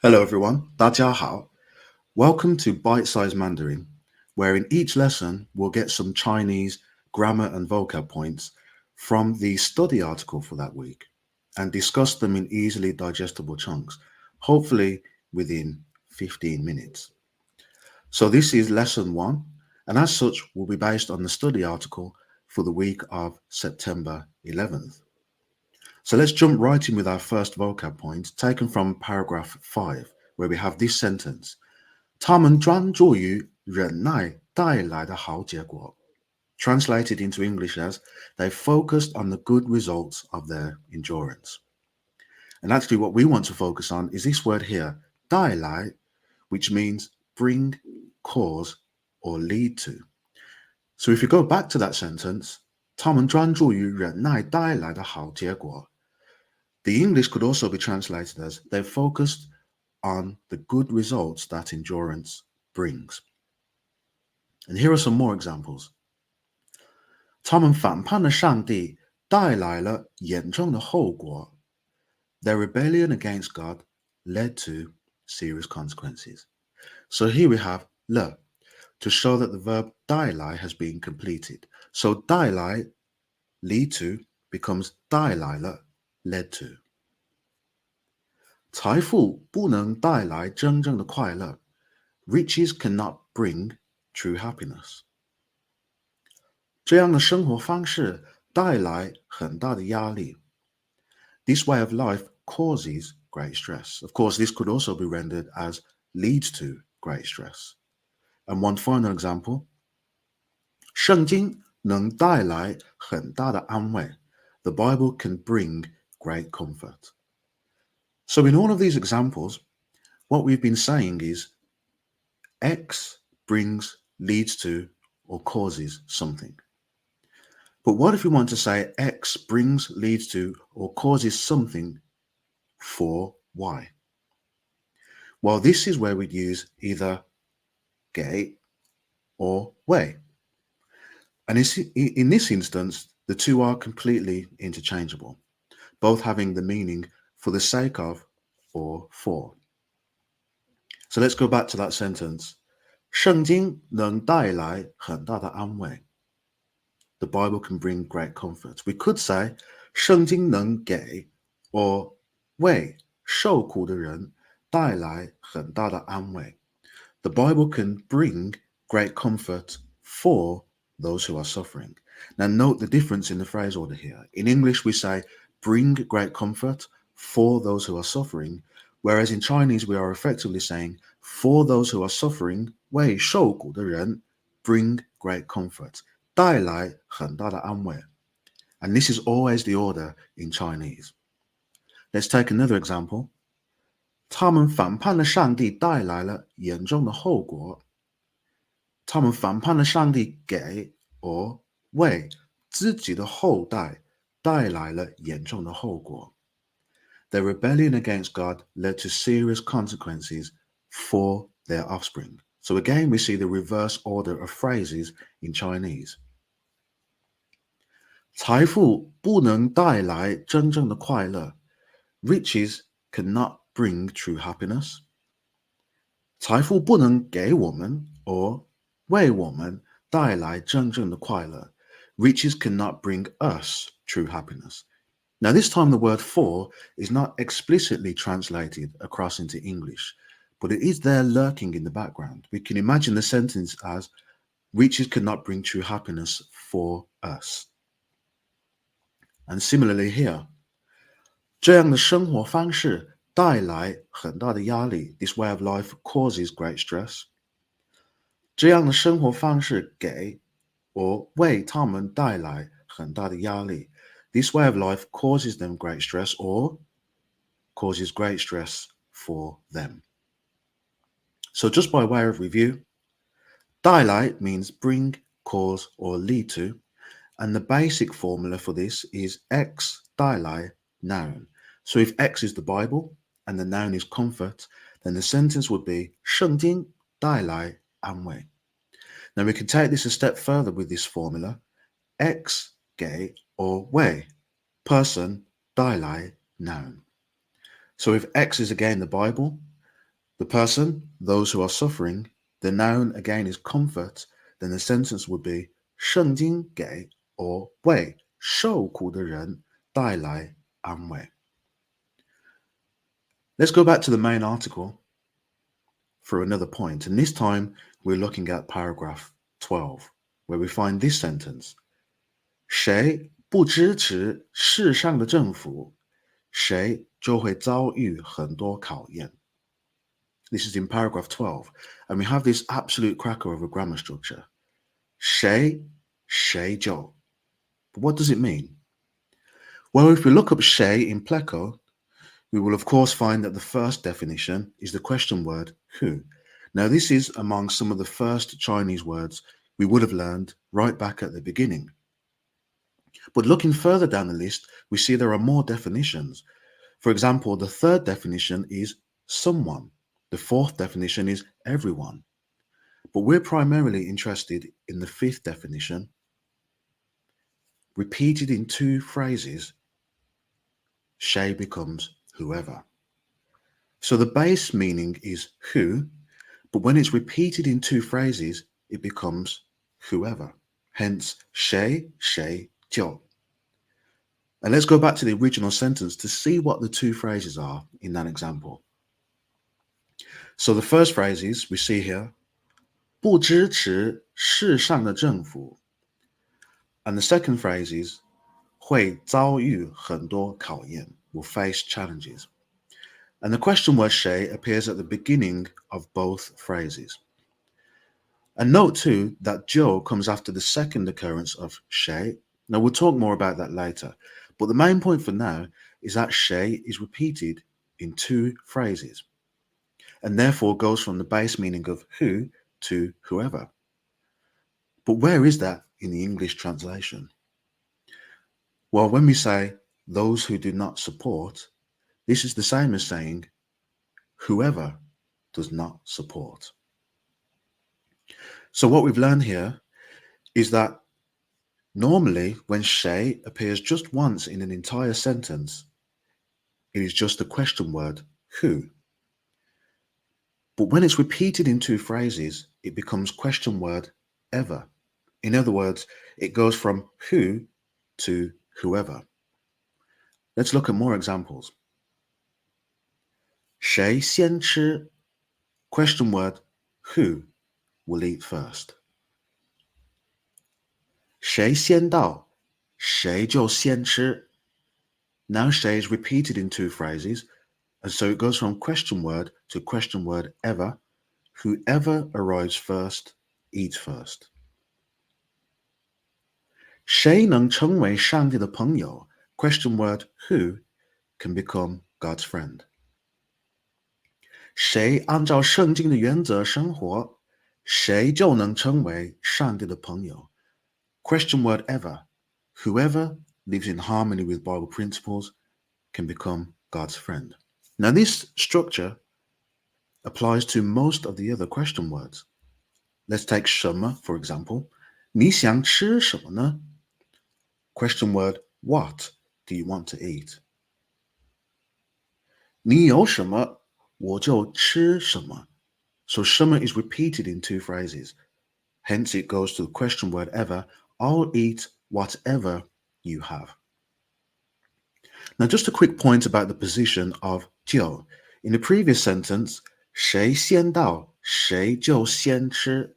Hello everyone, 大家好. Welcome to Bitesize Mandarin, where in each lesson we'll get some Chinese grammar and vocab points from the study article for that week and discuss them in easily digestible chunks, hopefully within 15 minutes. So this is lesson 1, and as such will be based on the study article for the week of September 11th. So let's jump right in with our first vocab point, taken from paragraph 5, where we have this sentence. 他们专注于忍耐带来的好结果. Translated into English as, they focused on the good results of their endurance. And actually what we want to focus on is this word here, 带来, which means bring, cause, or lead to. So if you go back to that sentence, 他们专注于忍耐带来的好结果. The English could also be translated as, they focused on the good results that endurance brings. And here are some more examples. 他们反叛了上帝，带来了严重的后果. Their rebellion against God led to serious consequences. So here we have 了 to show that the verb 带来 has been completed. So 带来 lead to becomes 带来了 led to. 财富不能带来真正的快乐. Riches cannot bring true happiness. 这样的生活方式带来很大的压力. This way of life causes great stress. Of course, this could also be rendered as leads to great stress. And one final example. 圣经能带来很大的安慰. The Bible can bring great comfort. So in all of these examples, what we've been saying is X brings, leads to, or causes something. But what if we want to say X brings, leads to, or causes something for Y? Well, this is where we'd use either 给 or 为. And in this instance, the two are completely interchangeable, both having the meaning for the sake of or for. So let's go back to that sentence. 圣经能带来很大的安慰. The Bible can bring great comfort. We could say 圣经能给 or 为受苦的人带来很大的安慰. The Bible can bring great comfort for those who are suffering. Now note the difference in the phrase order here. In English we say bring great comfort for those who are suffering, whereas in Chinese we are effectively saying for those who are suffering, 为受苦的人 bring great comfort. 带来很大的安慰. And this is always the order in Chinese. Let's take another example. 他们反叛了上帝带来了严重的后果. 他们反叛了上帝给 or 为自己的后代带来了严重的后果. Their rebellion against God led to serious consequences for their offspring. So again, we see the reverse order of phrases in Chinese. 财富不能带来真正的快乐. Riches cannot bring true happiness. 财富不能给我们 or 为我们带来真正的快乐. Riches cannot bring us true happiness. Now this time the word for is not explicitly translated across into English, but it is there lurking in the background. We can imagine the sentence as riches cannot bring true happiness for us. And similarly here, 这样的生活方式带来很大的压力. This way of life causes great stress. 这样的生活方式给 or 为他们带来很大的压力. This way of life causes them great stress or causes great stress for them. So just by way of review, 带来 means bring, cause, or lead to, and the basic formula for this is X 带来 noun. So if X is the Bible and the noun is comfort, then the sentence would be 圣经带来安慰. Now we can take this a step further with this formula. X 给 or 为 person 带来 noun. So if X is again the Bible The person, those who are suffering, the noun again is comfort, then the sentence would be 圣经给 or 为受苦的人带来安慰. Let's go back to the main article for another point, and this time we're looking at paragraph 12, where we find this sentence: 谁不支持世上的政府，谁就会遭遇很多考验. This is in paragraph 12, and we have this absolute cracker of a grammar structure. 谁就. But what does it mean? Well, if we look up 谁 in Pleco, we will of course find that the first definition is the question word who. Now, this is among some of the first Chinese words we would have learned right back at the beginning. But looking further down the list, we see there are more definitions. For example, the third definition is someone. The fourth definition is everyone. But we're primarily interested in the fifth definition, repeated in two phrases. 谁 becomes whoever. So the base meaning is who, but when it's repeated in two phrases, it becomes whoever. Hence, 谁就. And let's go back to the original sentence to see what the two phrases are in that example. So the first phrases we see here, 不支持世上的政府. And the second phrase is 会遭遇很多考验, will face challenges. And the question word 谁 appears at the beginning of both phrases. And note too that 就 comes after the second occurrence of 谁. Now we'll talk more about that later, but the main point for now is that 谁 is repeated in two phrases, and therefore goes from the base meaning of who to whoever. But where is that in the English translation? Well, when we say those who do not support, this is the same as saying whoever does not support. So what we've learned here is that normally when 谁 appears just once in an entire sentence, it is just the question word who. But when it's repeated in two phrases, it becomes question word ever. In other words, it goes from who to whoever. Let's look at more examples. 谁先吃? Question word who will eat first. 谁先到? 谁就先吃. Now 谁 is repeated in two phrases, and so it goes from question word to question word ever. Whoever arrives first eats first. 谁能成为上帝的朋友? Question word who can become God's friend. 谁按照圣经的原则生活? 谁就能成为上帝的朋友? Question word ever. Whoever lives in harmony with Bible principles can become God's friend. Now this structure applies to most of the other question words. Let's take 什么 for example. 你想吃什么呢? Question word what do you want to eat? 你有什么我就吃什么. So 什么 is repeated in two phrases. Hence it goes to the question word ever. I'll eat whatever you have. Now just a quick point about the position of 就. In the previous sentence, 谁先到谁就先吃.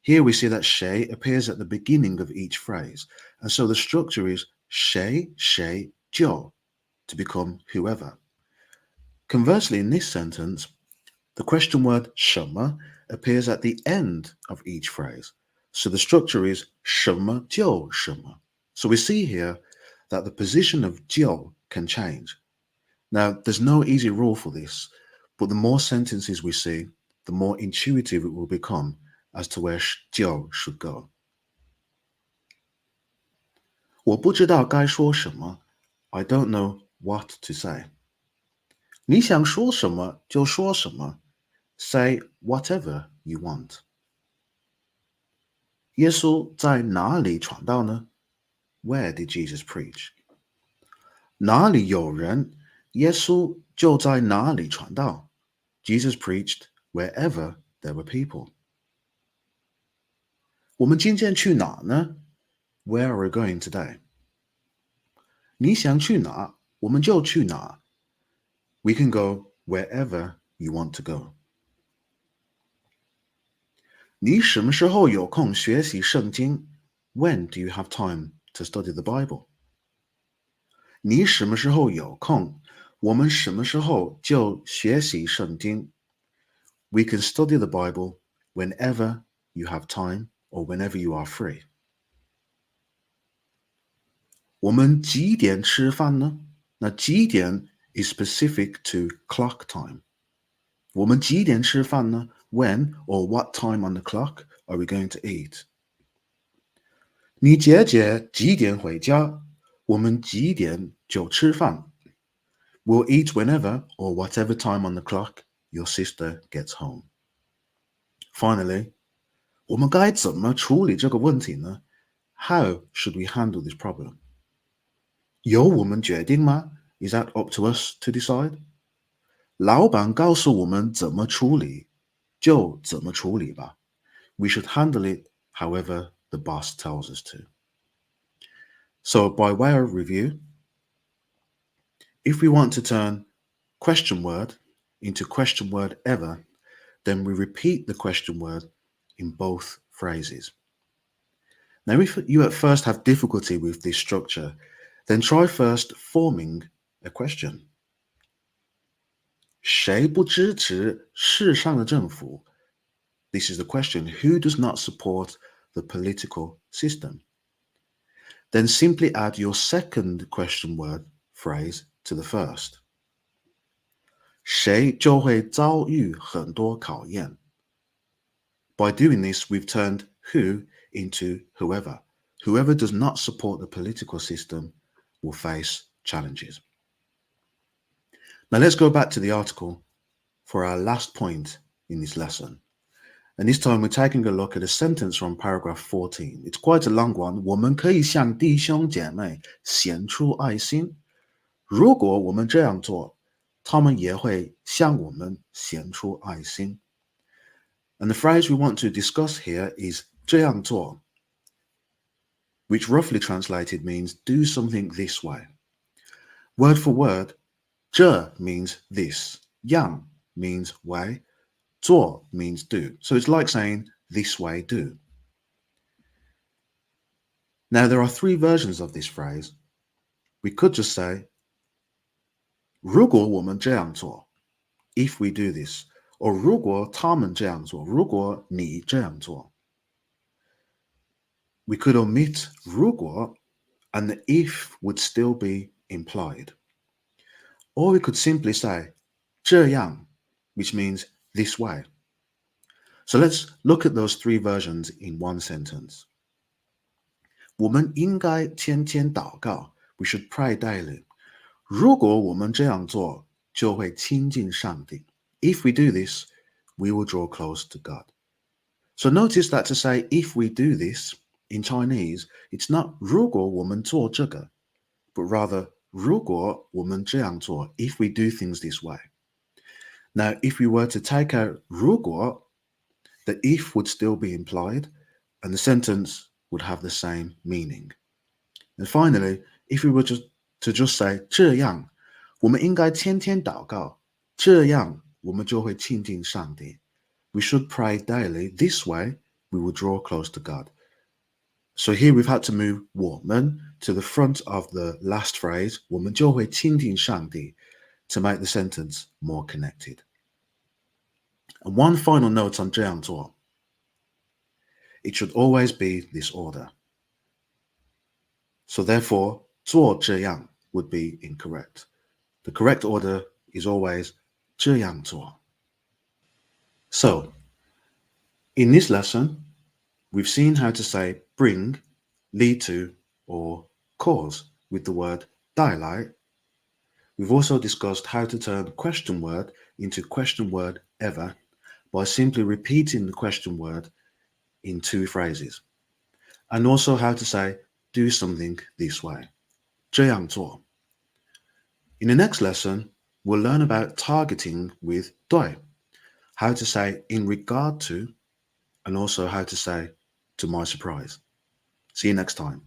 Here we see that 谁 appears at the beginning of each phrase, and so the structure is 谁就 to become whoever. Conversely, in this sentence, the question word 什么 appears at the end of each phrase, so the structure is 什么就什么. So we see here that the position of 就 can change. Now, there's no easy rule for this, but the more sentences we see, the more intuitive it will become as to where 就 should go. 我不知道该说什么. I don't know what to say. 你想说什么就说什么. Say whatever you want. 耶稣在哪里传道呢? Where did Jesus preach? 哪里有人，耶稣就在哪里传道. Jesus preached wherever there were people. 我们今天去哪呢？ Where are we going today? 你想去哪，我们就去哪。We can go wherever you want to go. 你什么时候有空学习圣经？ When do you have time to study the Bible? 你什么时候有空，我们什么时候就学习圣经。We can study the Bible whenever you have time or whenever you are free. 我们几点吃饭呢？那几点 is specific to clock time. 我们几点吃饭呢？ When or what time on the clock are we going to eat? 你姐姐几点回家？我们几点就吃饭。We'll eat whenever or whatever time on the clock your sister gets home. Finally, 我们该怎么处理这个问题呢？ How should we handle this problem? 由我们决定吗？ Is that up to us to decide? 老板告诉我们怎么处理，就怎么处理吧。We should handle it however the boss tells us to. So by way of review, if we want to turn question word into question word ever, then we repeat the question word in both phrases. Now, if you at first have difficulty with this structure, then try first forming a question. 谁不支持世上的政府? This is the question. Who does not support the political system? Then simply add your second question word phrase to the first. 谁就会遭遇很多考验. By doing this, we've turned who into whoever. Whoever does not support the political system will face challenges. Now let's go back to the article for our last point in this lesson. And this time we're taking a look at a sentence from paragraph 14. It's quite a long one. 我们可以向弟兄姐妹显出爱心。如果我们这样做，他们也会向我们显出爱心。And the phrase we want to discuss here is 这样做, which roughly translated means do something this way. Word for word, 这 means this, 样 means way, 做 means do. So it's like saying this way do. Now there are three versions of this phrase. We could just say 如果我们这样做, if we do this, or 如果他们这样做, 如果你这样做. We could omit 如果 and the if would still be implied. Or we could simply say 这样, which means this way. So let's look at those three versions in one sentence. 我们应该天天祷告. We should pray daily. 如果我们这样做，就会亲近上帝. If we do this, we will draw close to God. So notice that to say if we do this in Chinese, it's not 如果我们做这个, but rather 如果我们这样做, if we do things this way. Now, if we were to take out 如果, the if would still be implied, and the sentence would have the same meaning. And finally, if we were to just say 这样, 我们应该天天祷告, 这样我们就会亲近上帝. We should pray daily. This way, we will draw close to God. So here we've had to move 我们 to the front of the last phrase, 我们就会亲近上帝, to make the sentence more connected. And one final note on 这样做. It should always be this order. So therefore, 做这样 would be incorrect. The correct order is always 这样做. So, in this lesson, we've seen how to say bring, lead to, or cause with the word 带来. We've also discussed how to turn question word into question word ever by simply repeating the question word in two phrases. And also how to say do something this way. 这样做. In the next lesson, we'll learn about targeting with 对. how to say in regard to, and also how to say to my surprise. See you next time.